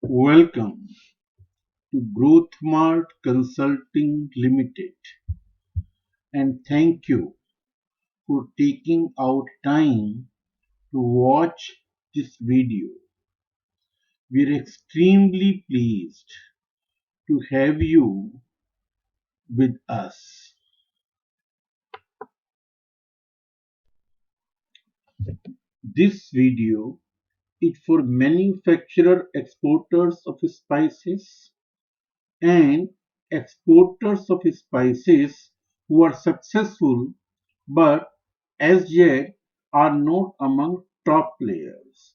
Welcome to GrowthMart Consulting Limited, and thank you for taking out time to watch this video. We're extremely pleased to have you with us. This video is for manufacturer exporters of spices and exporters of spices who are successful but as yet are not among top players.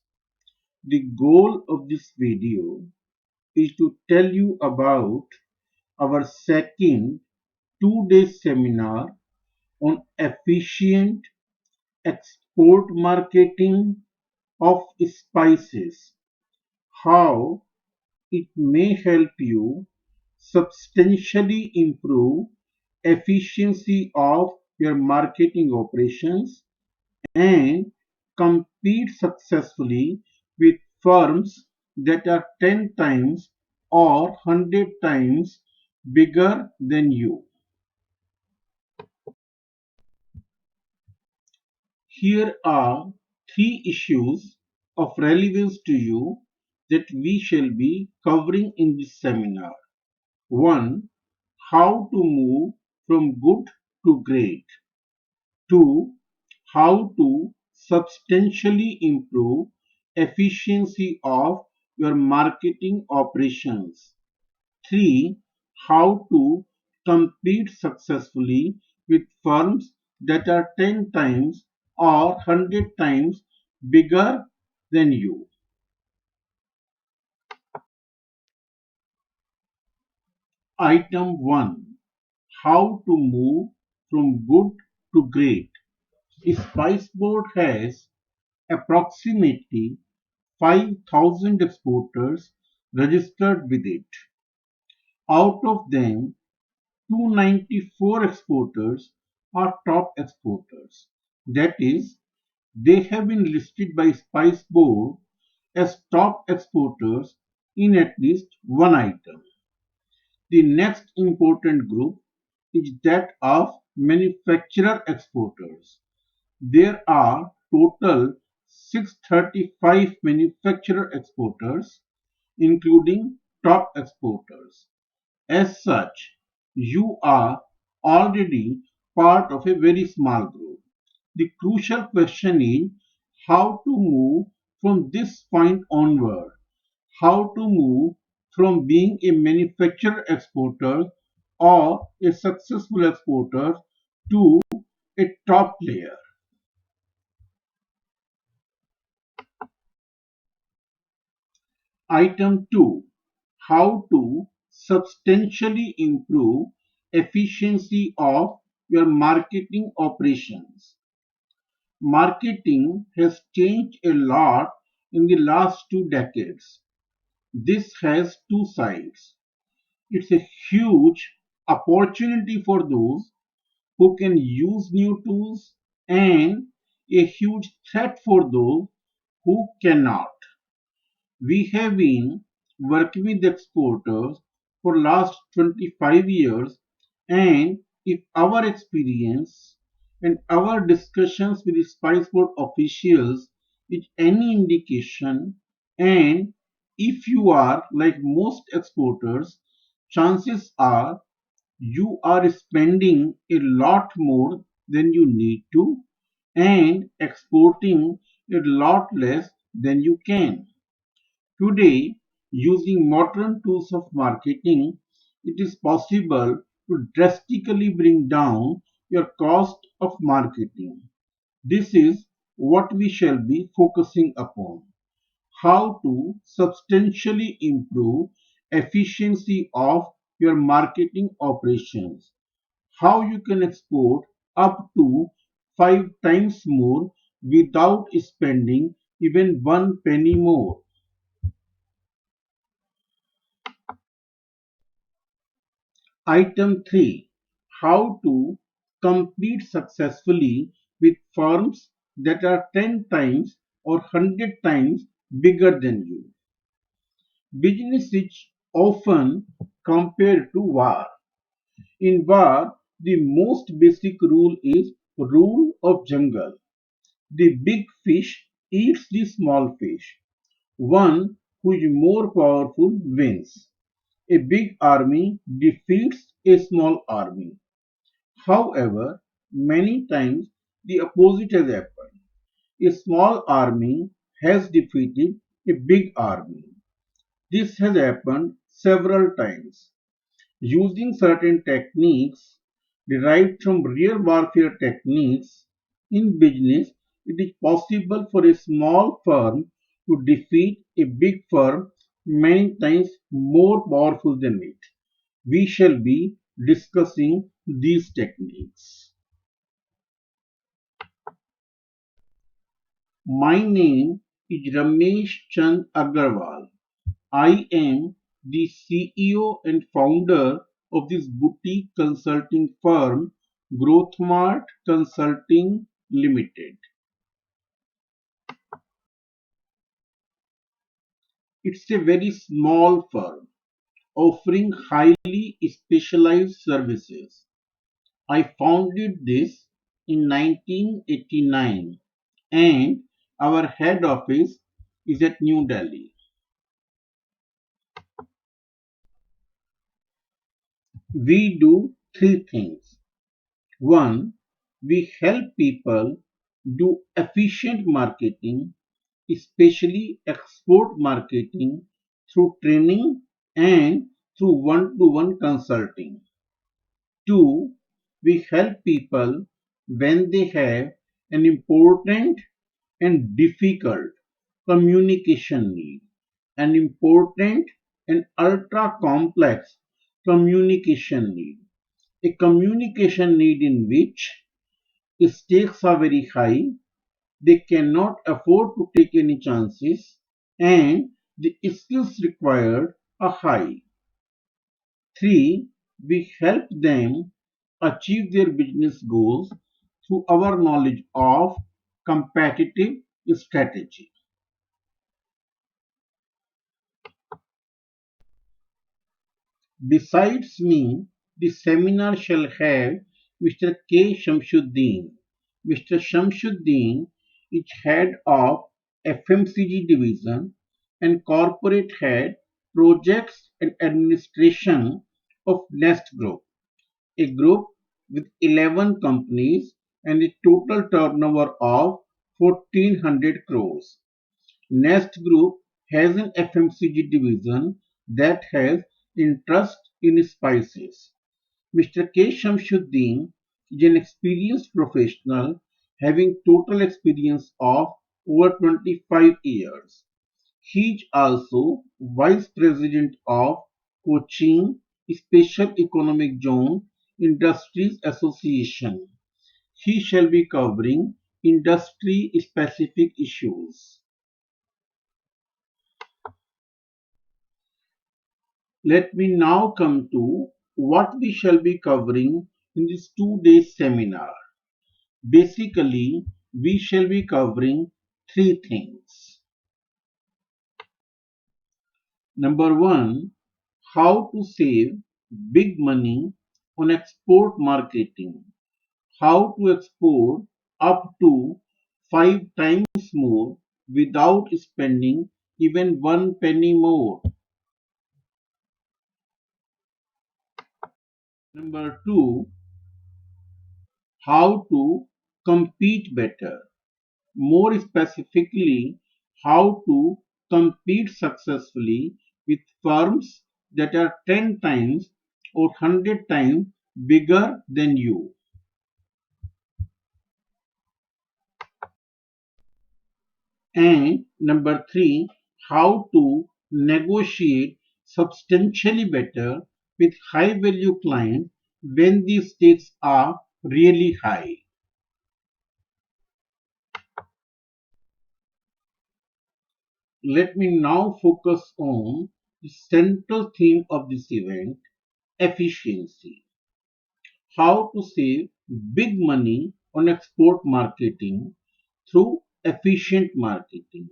The goal of this video is to tell you about our second 2-day seminar on efficient export marketing of spices, how it may help you substantially improve efficiency of your marketing operations and compete successfully with firms that are 10 times or 100 times bigger than you. Here are three issues of relevance to you that we shall be covering in this seminar. 1. How to move from good to great. 2. How to substantially improve efficiency of your marketing operations. 3. How to compete successfully with firms that are 10 times or 100 times bigger than you. Item 1. How to move from good to great. Spice Board has approximately 5,000 exporters registered with it. Out of them, 294 exporters are top exporters. That is, they have been listed by Spice Board as top exporters in at least one item. The next important group is that of manufacturer exporters. There are total 635 manufacturer exporters, including top exporters. As such, you are already part of a very small group. The crucial question is how to move from this point onward, how to move from being a manufacturer exporter or a successful exporter to a top player. Item 2. How to substantially improve efficiency of your marketing operations. Marketing has changed a lot in the last 2 decades. This has two sides. It's a huge opportunity for those who can use new tools and a huge threat for those who cannot. We have been working with exporters for last 25 years, and if our experience and our discussions with the Spice Board officials is any indication, and if you are like most exporters, chances are you are spending a lot more than you need to and exporting a lot less than you can. Today, using modern tools of marketing, it is possible to drastically bring down your cost of marketing. This is what we shall be focusing upon. How to substantially improve efficiency of your marketing operations. How you can export up to 5 times more without spending even one penny more. Item 3. How to compete successfully with firms that are 10 times or 100 times bigger than you. Business is often compared to war. In war, the most basic rule is rule of jungle. The big fish eats the small fish. One who is more powerful wins. A big army defeats a small army. However, many times the opposite has happened. A small army has defeated a big army. This has happened several times. Using certain techniques derived from real warfare techniques in business, it is possible for a small firm to defeat a big firm many times more powerful than it. We shall be discussing these techniques. My name is Ramesh Chand Agarwal. I am the CEO and founder of this boutique consulting firm, GrowthMart Consulting Limited. It's a very small firm offering highly specialized services. I founded this in 1989 and our head office is at New Delhi. We do three things. One, we help people do efficient marketing, especially export marketing through training and through one-to-one consulting. Two, we help people when they have an important and difficult communication need, an important and ultra complex communication need, a communication need in which stakes are very high, they cannot afford to take any chances, and the skills required are high. Three, we help them achieve their business goals through our knowledge of competitive strategy. Besides me, the seminar shall have Mr. K. Shamsuddin. Mr. Shamsuddin is head of FMCG division and corporate head projects and administration of Nest Group, a group with 11 companies and a total turnover of 1400 crores. Nest Group has an FMCG division that has interest in spices. Mr. K. Shamsuddin is an experienced professional having total experience of over 25 years. He is also Vice President of Cochin Special Economic Zone Industries Association. He shall be covering industry specific issues. Let me now come to what we shall be covering in this 2 day seminar. Basically, we shall be covering three things. Number one, how to save big money on export marketing. How to export up to 5 times more without spending even one penny more. Number two, how to compete better. More specifically, how to compete successfully with firms that are 10 times or 100 times bigger than you. And number three, how to negotiate substantially better with high value clients when the stakes are really high. Let me now focus on the central theme of this event, efficiency. How to save big money on export marketing through efficient marketing.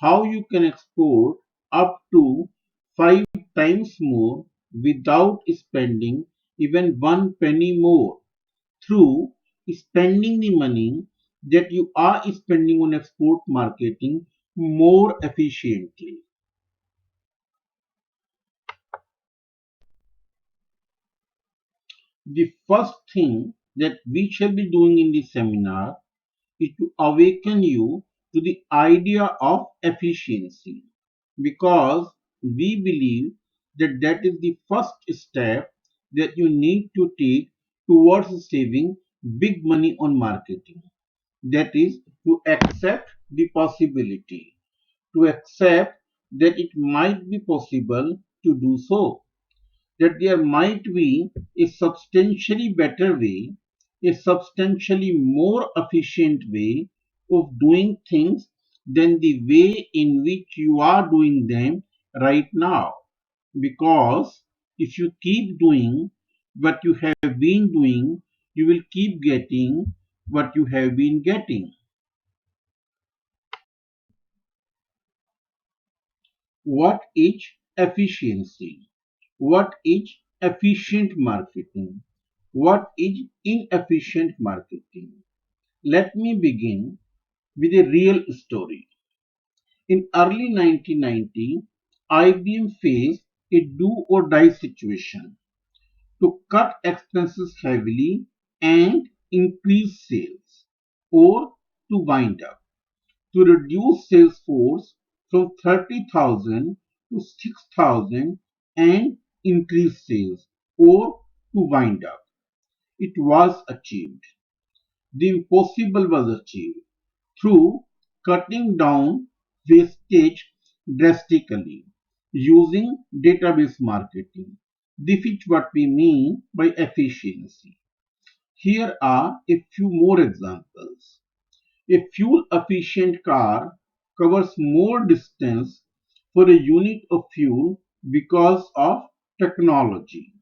How you can export up to 5 times more without spending even one penny more through spending the money that you are spending on export marketing more efficiently. The first thing that we shall be doing in this seminar is to awaken you to the idea of efficiency because we believe that that is the first step that you need to take towards saving big money on marketing. That is to accept the possibility, to accept that it might be possible to do so, that there might be a substantially better way, a substantially more efficient way of doing things than the way in which you are doing them right now. Because if you keep doing what you have been doing, you will keep getting what you have been getting. What is efficiency? What is efficient marketing? What is inefficient marketing? Let me begin with a real story. In early 1990, IBM faced a do or die situation to cut expenses heavily and increase sales, or to wind up, to reduce sales force from 30,000 to 6,000 and increase sales, or to wind up. It was achieved. The impossible was achieved through cutting down wastage drastically using database marketing. This is what we mean by efficiency. Here are a few more examples. A fuel efficient car covers more distance for a unit of fuel because of technology.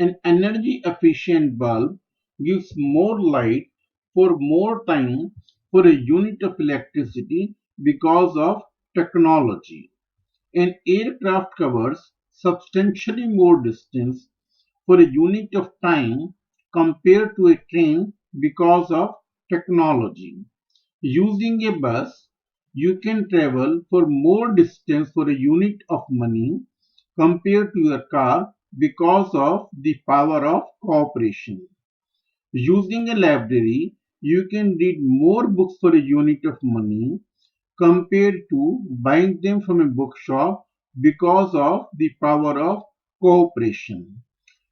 An energy efficient bulb gives more light for more time for a unit of electricity because of technology. An aircraft covers substantially more distance for a unit of time compared to a train because of technology. Using a bus, you can travel for more distance for a unit of money compared to your car because of the power of cooperation. Using a library, you can read more books for a unit of money compared to buying them from a bookshop because of the power of cooperation.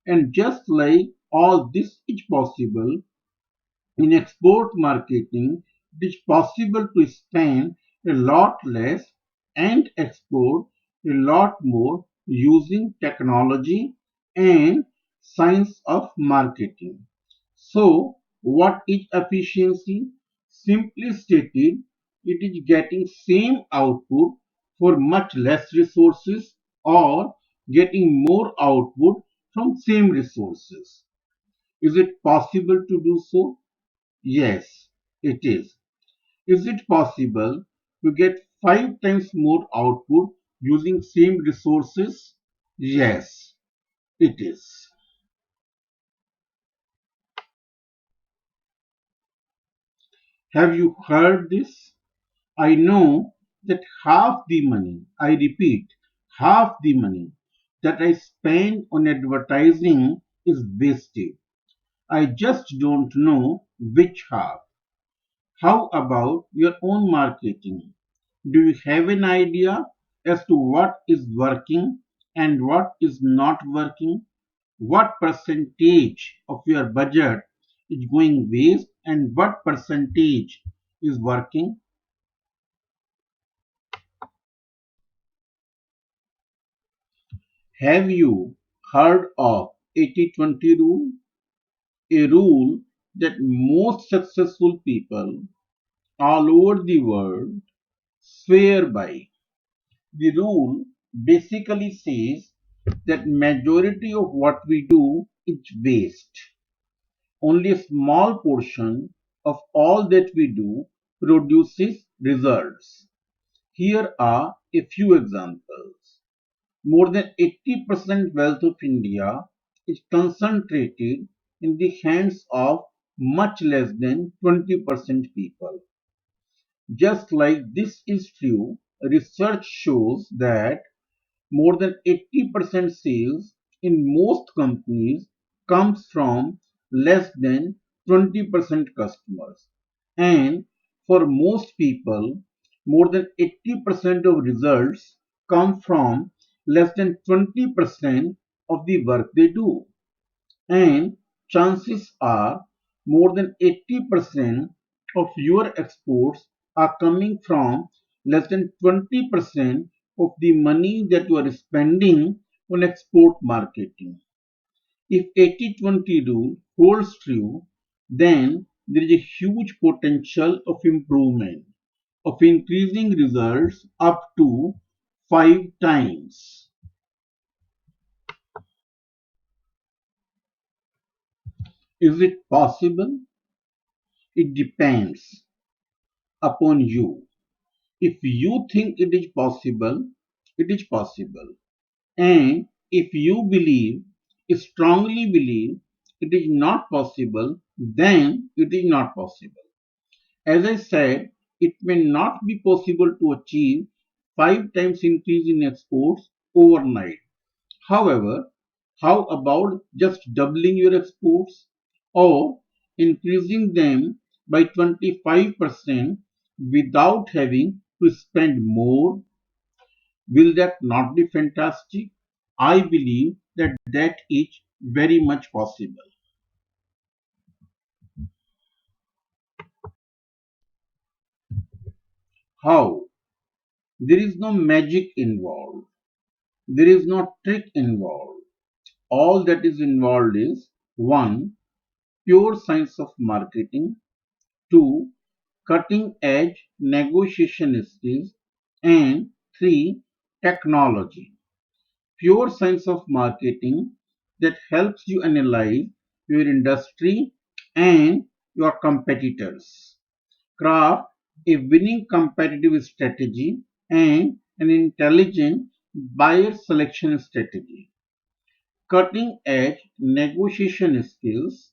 And just like all this is possible, in export marketing, it is possible to spend a lot less and export a lot more using technology and science of marketing. So, what is efficiency? Simply stated, it is getting same output for much less resources or getting more output from same resources. Is it possible to do so? Yes, it is. Is it possible to get 5 times more output using same resources? Yes, it is. Have you heard this? I know that half the money, I repeat, half the money that I spend on advertising is wasted. I just don't know which half. How about your own marketing? Do you have an idea as to what is working and what is not working? What percentage of your budget is going waste and what percentage is working? Have you heard of 80-20 rule? A rule that most successful people all over the world swear by. The rule basically says that majority of what we do is waste. Only a small portion of all that we do produces results. Here are a few examples. More than 80% wealth of India is concentrated in the hands of much less than 20% people. Just like this is true, research shows that more than 80% sales in most companies comes from less than 20% customers. And for most people, more than 80% of results come from less than 20% of the work they do. And chances are more than 80% of your exports are coming from less than 20% of the money that you are spending on export marketing. If 80-20 rule holds true, then there is a huge potential of improvement, of increasing results up to 5 times. Is it possible? It depends upon you. If you think it is possible, it is possible. And if you strongly believe it is not possible, then it is not possible. As I said, it may not be possible to achieve 5 times increase in exports overnight. However, how about just doubling your exports or increasing them by 25% without having to spend more? Will that not be fantastic? I believe that that is very much possible. How? There is no magic involved. There is no trick involved. All that is involved is 1. Pure science of marketing, 2. Cutting edge negotiation skills, and 3. Technology. Pure science of marketing that helps you analyze your industry and your competitors. Craft a winning competitive strategy and an intelligent buyer selection strategy. Cutting edge negotiation skills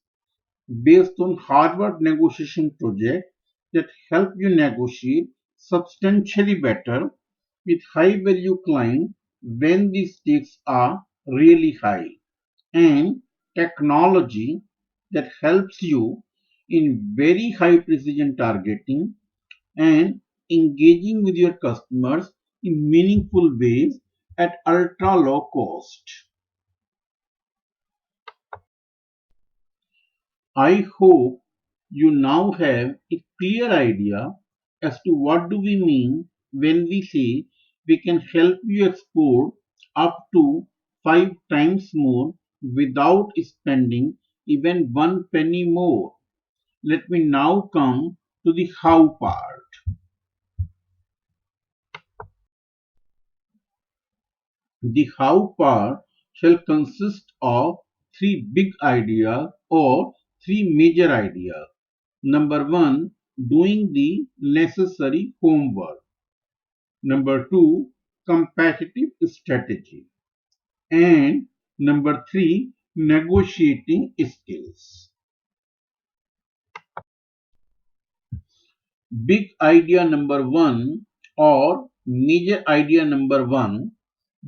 based on Harvard negotiation project that help you negotiate substantially better with high value clients when the stakes are really high, and technology that helps you in very high precision targeting and engaging with your customers in meaningful ways at ultra low cost. I hope you now have a clear idea as to what do we mean when we say we can help you export up to 5 times more without spending even one penny more. Let me now come to the how part. The how part shall consist of three big ideas or three major ideas. Number one, doing the necessary homework. Number two, competitive strategy. And number three, negotiating skills. Big idea number one or major idea number one,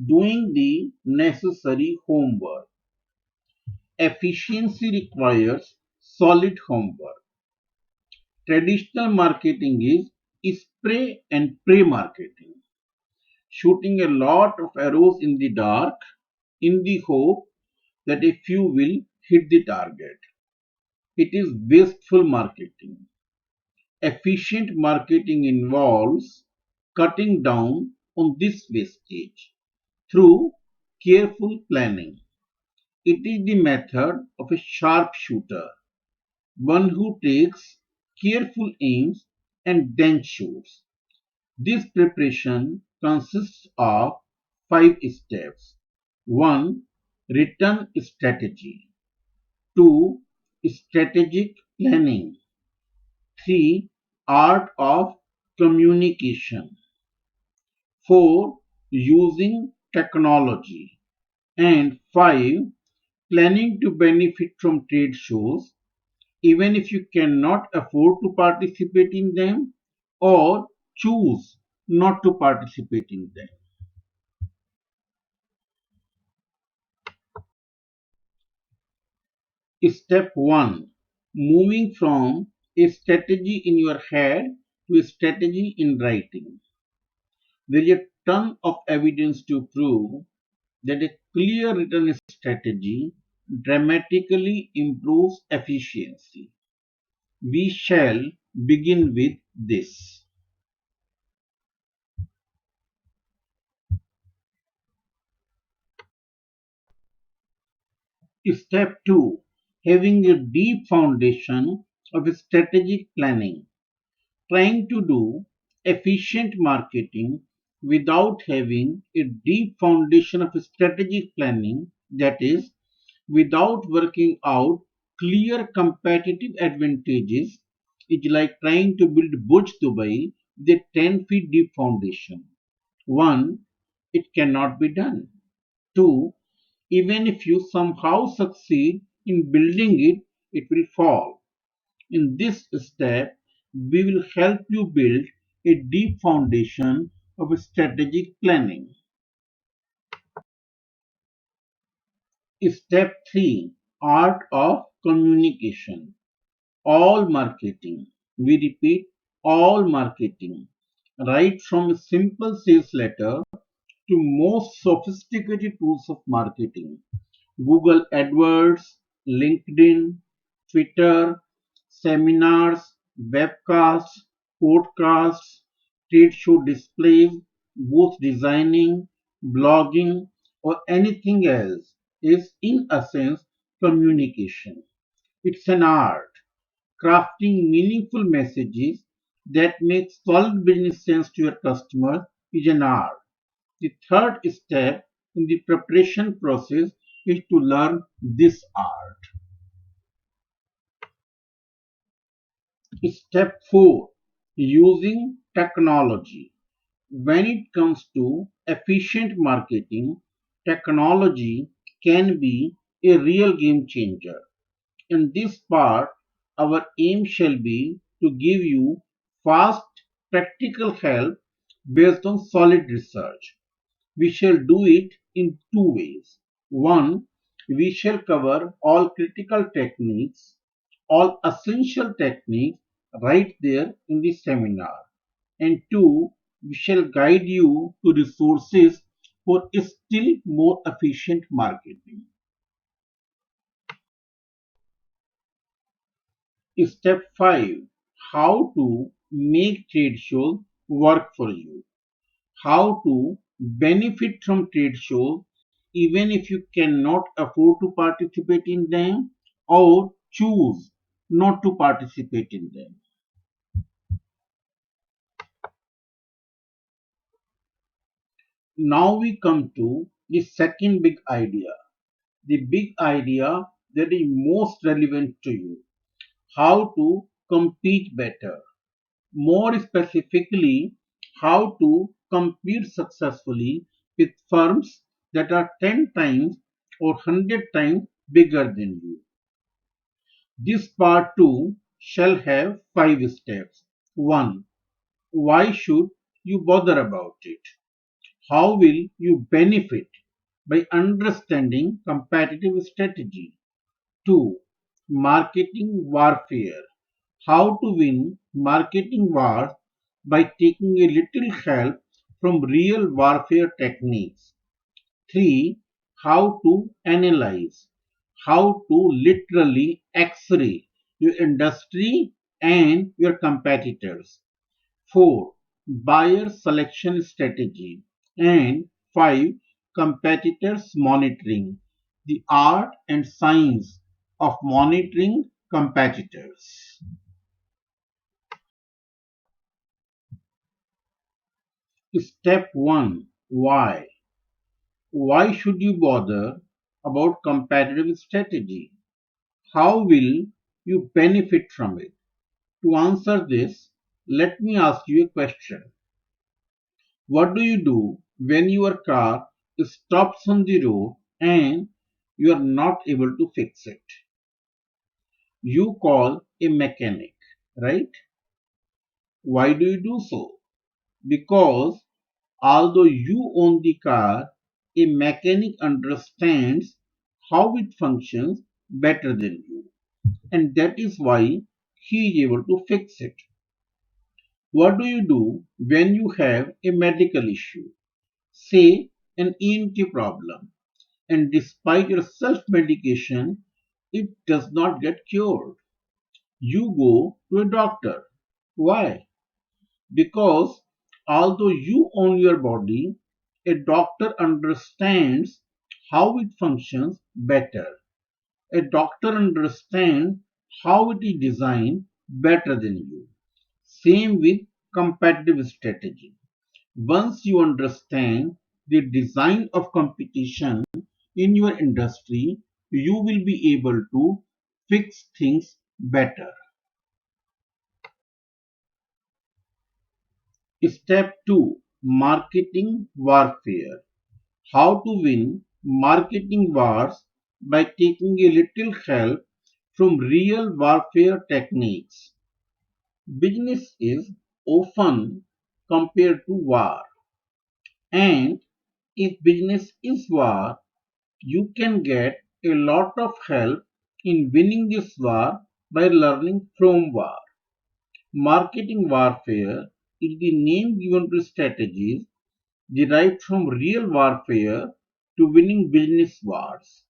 doing the necessary homework. Efficiency requires solid homework. Traditional marketing is spray and pray marketing, shooting a lot of arrows in the dark in the hope that a few will hit the target. It is wasteful marketing. Efficient marketing involves cutting down on this wastage through careful planning. It is the method of a sharpshooter, one who takes careful aims and then shoots. This preparation consists of 5 steps. 1. Written strategy. 2. Strategic planning. 3. Art of communication. 4. Using technology. And 5. Planning to benefit from trade shows even if you cannot afford to participate in them or choose not to participate in them. Step 1. Moving from a strategy in your head to a strategy in writing. There is a ton of evidence to prove that a clear written strategy dramatically improves efficiency. We shall begin with this. Step 2. Having a deep foundation of strategic planning. Trying to do efficient marketing without having a deep foundation of strategic planning, that is, without working out clear competitive advantages, is like trying to build Burj Dubai with a 10 feet deep foundation. 1. It cannot be done. 2. Even if you somehow succeed in building it, it will fall. In this step, we will help you build a deep foundation of strategic planning. Step 3. Art of communication. All marketing. We repeat, all marketing. Right from a simple sales letter to most sophisticated tools of marketing. Google AdWords, LinkedIn, Twitter, seminars, webcasts, podcasts, trade show displays, booth designing, blogging, or anything else is in essence communication. It's an art. Crafting meaningful messages that make solid business sense to your customers is an art. The third step in the preparation process is to learn this art. Step 4. Using technology. When it comes to efficient marketing, technology can be a real game changer. In this part, our aim shall be to give you fast, practical help based on solid research. We shall do it in two ways. One, we shall cover all critical techniques, all essential techniques right there in the seminar. And two, we shall guide you to resources for still more efficient marketing. Step 5. How to make trade shows work for you. How to benefit from trade shows even if you cannot afford to participate in them or choose not to participate in them. Now we come to the second big idea, the big idea that is most relevant to you, how to compete better. More specifically, how to compete successfully with firms that are 10 times or 100 times bigger than you. This part 2 shall have 5 steps. 1. Why should you bother about it? How will you benefit by understanding competitive strategy? 2. Marketing warfare. How to win marketing wars by taking a little help from real warfare techniques. 3. How to analyze. How to literally x-ray your industry and your competitors. 4. Buyer selection strategy. And 5. Competitors monitoring. The art and science of monitoring competitors. Step 1. Why? Why should you bother about competitive strategy? How will you benefit from it? To answer this, let me ask you a question. What do when your car stops on the road and you are not able to fix it? You call a mechanic, right? Why do you do so? Because although you own the car, a mechanic understands how it functions better than you, and that is why he is able to fix it. What do you do when you have a medical issue, say an ENT problem, and despite your self-medication, it does not get cured? You go to a doctor. Why? Because although you own your body, a doctor understands how it functions better. A doctor understands how it is designed better than you. Same with competitive strategy. Once you understand the design of competition in your industry, you will be able to fix things better. Step 2, Marketing Warfare. How to win marketing wars by taking a little help from real warfare techniques. Business is often compared to war, and if business is war, you can get a lot of help in winning this war by learning from war. Marketing warfare is the name given to strategies derived from real warfare to winning business wars.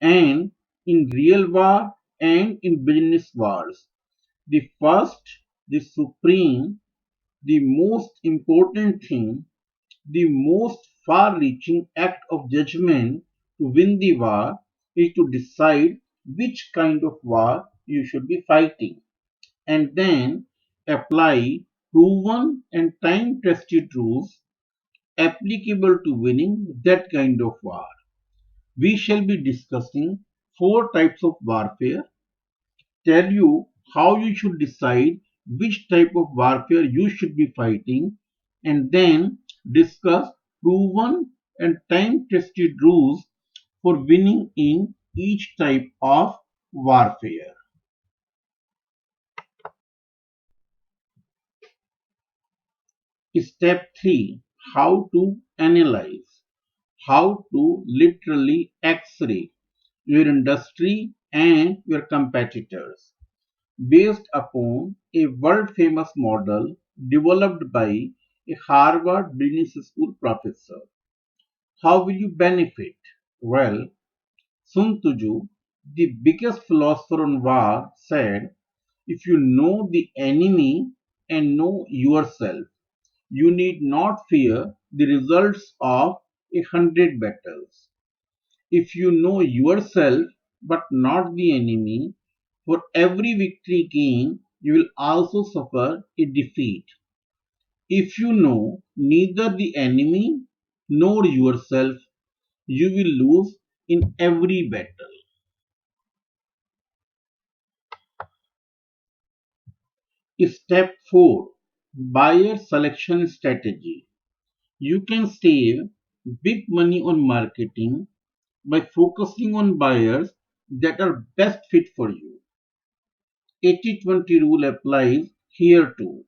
And in real war and in business wars, the first, the supreme, the most important thing, the most far reaching act of judgment to win the war is to decide which kind of war you should be fighting, and then apply proven and time tested rules applicable to winning that kind of war. We shall be discussing four types of warfare, tell you how you should decide which type of warfare you should be fighting, and then discuss proven and time tested rules for winning in each type of warfare. Step 3, How to analyze. How to literally x-ray your industry and your competitors based upon a world famous model developed by a Harvard Business School professor. How will you benefit? Well, Sun Tzu, the biggest philosopher on war, said, if you know the enemy and know yourself, you need not fear the results of 100 battles. If you know yourself but not the enemy, for every victory gained, you will also suffer a defeat. If you know neither the enemy nor yourself, you will lose in every battle. Step 4, Buyer Selection Strategy. You can save big money on marketing by focusing on buyers that are best fit for you. 80-20 rule applies here too.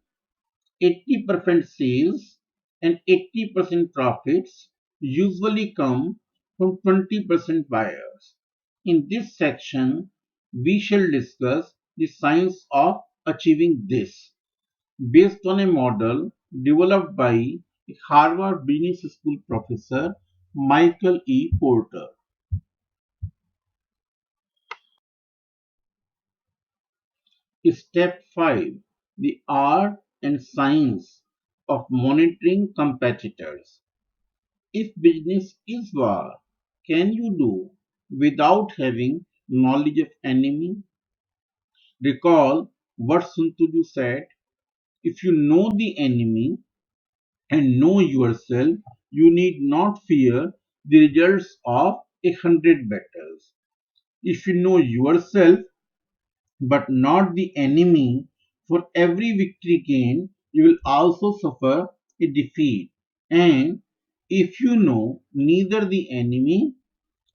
80% sales and 80% profits usually come from 20% buyers. In this section, we shall discuss the science of achieving this based on a model developed by Harvard Business School professor Michael E. Porter. Step 5, The art and science of monitoring competitors. If business is war, can you do without having knowledge of enemy? Recall what Sun Tzu said, if you know the enemy and know yourself, you need not fear the results of 100 battles. If you know yourself but not the enemy, for every victory gained, you will also suffer a defeat. And if you know neither the enemy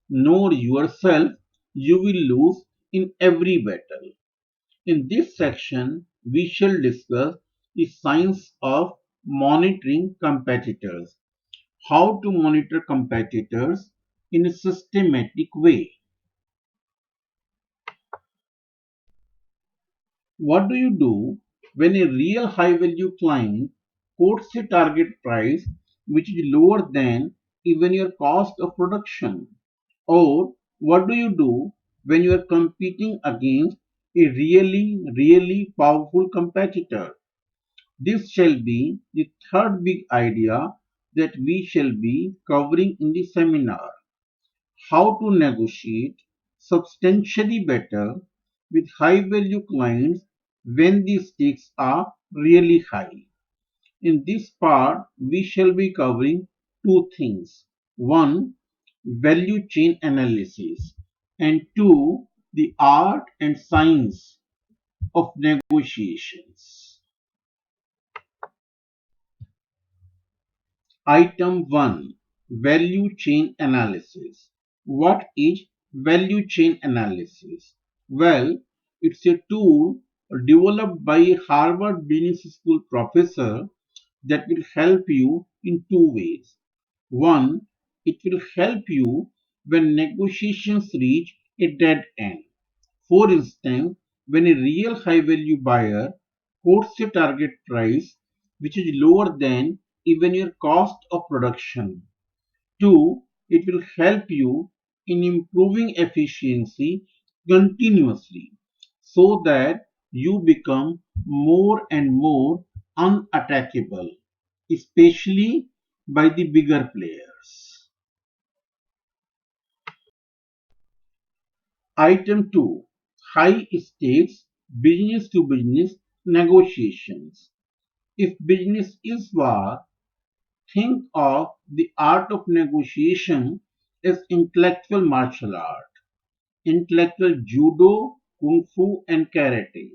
nor yourself, you will lose in every battle. In this section, we shall discuss the science of monitoring competitors, how to monitor competitors in a systematic way. What do you do when a real high value client quotes a target price which is lower than even your cost of production? Or what do you do when you are competing against a really powerful competitor? This shall be the third big idea that we shall be covering in the seminar: how to negotiate substantially better with high value clients when the stakes are really high. In this part, we shall be covering two things. One, value chain analysis, and two, the art and science of negotiations. Item 1, value chain analysis. What is value chain analysis? Well, it's a tool developed by a Harvard Business School professor that will help you in two ways. One, it will help you when negotiations reach a dead end. For instance, when a real high value buyer quotes a target price which is lower than even your cost of production. Two, it will help you in improving efficiency continuously so that you become more and more unattackable, especially by the bigger players. Item 2, high stakes business to business negotiations. If business is war, think of the art of negotiation as intellectual martial art, intellectual judo, kung fu, and karate.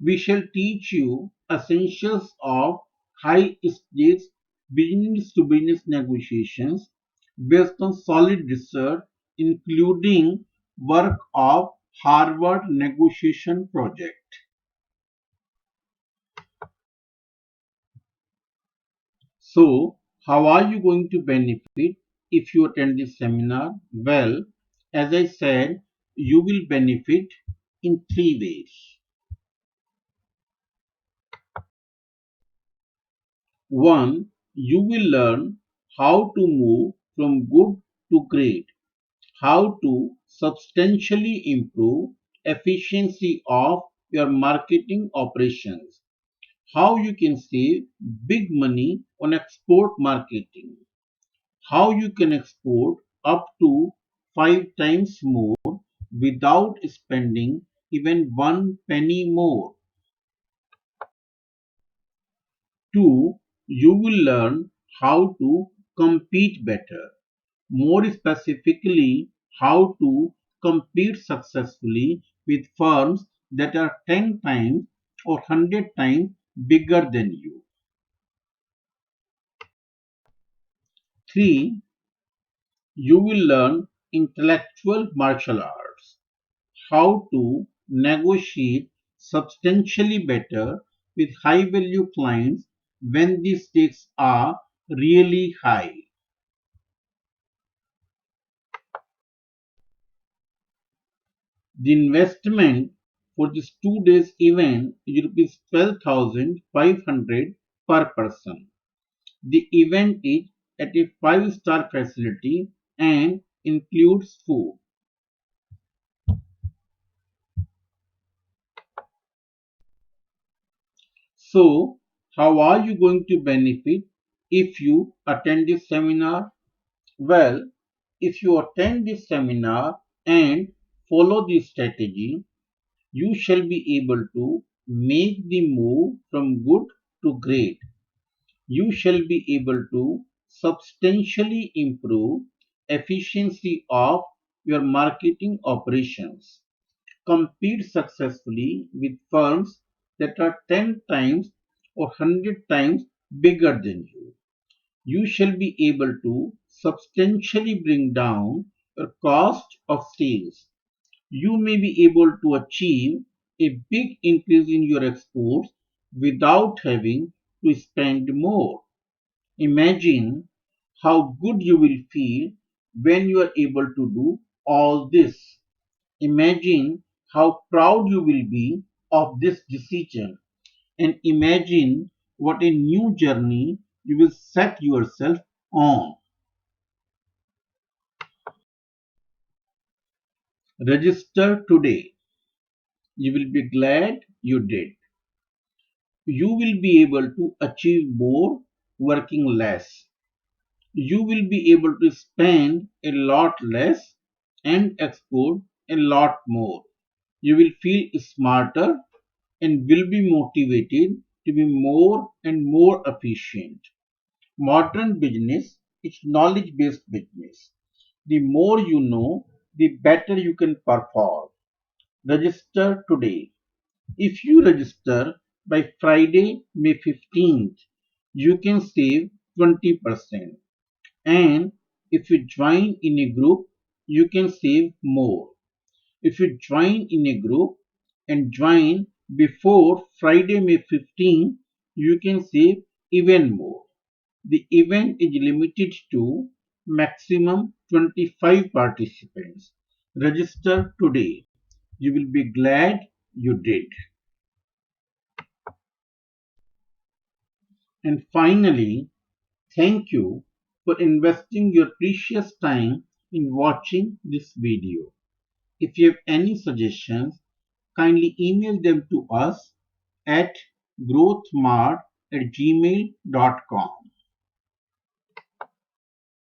We shall teach you essentials of high stakes business to business negotiations based on solid research, including work of Harvard Negotiation Project. So, how are you going to benefit if you attend this seminar? Well, as I said, you will benefit in three ways. One, you will learn how to move from good to great, how to substantially improve efficiency of your marketing operations, how you can save big money on export marketing, how you can export up to 5 times more without spending even one penny more. Two, you will learn how to compete better. More specifically, how to compete successfully with firms that are 10 times or 100 times bigger than you. Three, you will learn intellectual martial arts, how to negotiate substantially better with high value clients when the stakes are really high. The investment for this 2 days event is rupees 12,500 per person. The event is at a 5-star facility and includes food. So, how are you going to benefit if you attend this seminar? Well, if you attend this seminar and follow this strategy, you shall be able to make the move from good to great. You shall be able to substantially improve efficiency of your marketing operations, compete successfully with firms that are 10 times or 100 times bigger than you. you shall be able to substantially bring down your cost of sales. You may be able to achieve a big increase in your exports without having to spend more. Imagine how good you will feel when you are able to do all this. Imagine how proud you will be of this decision, and imagine what a new journey you will set yourself on. Register today. You will be glad you did. You will be able to achieve more working less. You will be able to spend a lot less and export a lot more. You will feel smarter and will be motivated to be more and more efficient. Modern business is knowledge based business. The more you know, the better you can perform. Register today. If you register by Friday, May 15th, you can save 20%. And if you join in a group, you can save more. If you join in a group and join before Friday, May 15, you can save even more. The event is limited to maximum 25 participants. Register today. You will be glad you did. And finally, thank you for investing your precious time in watching this video. If you have any suggestions, kindly email them to us at growthmart@gmail.com.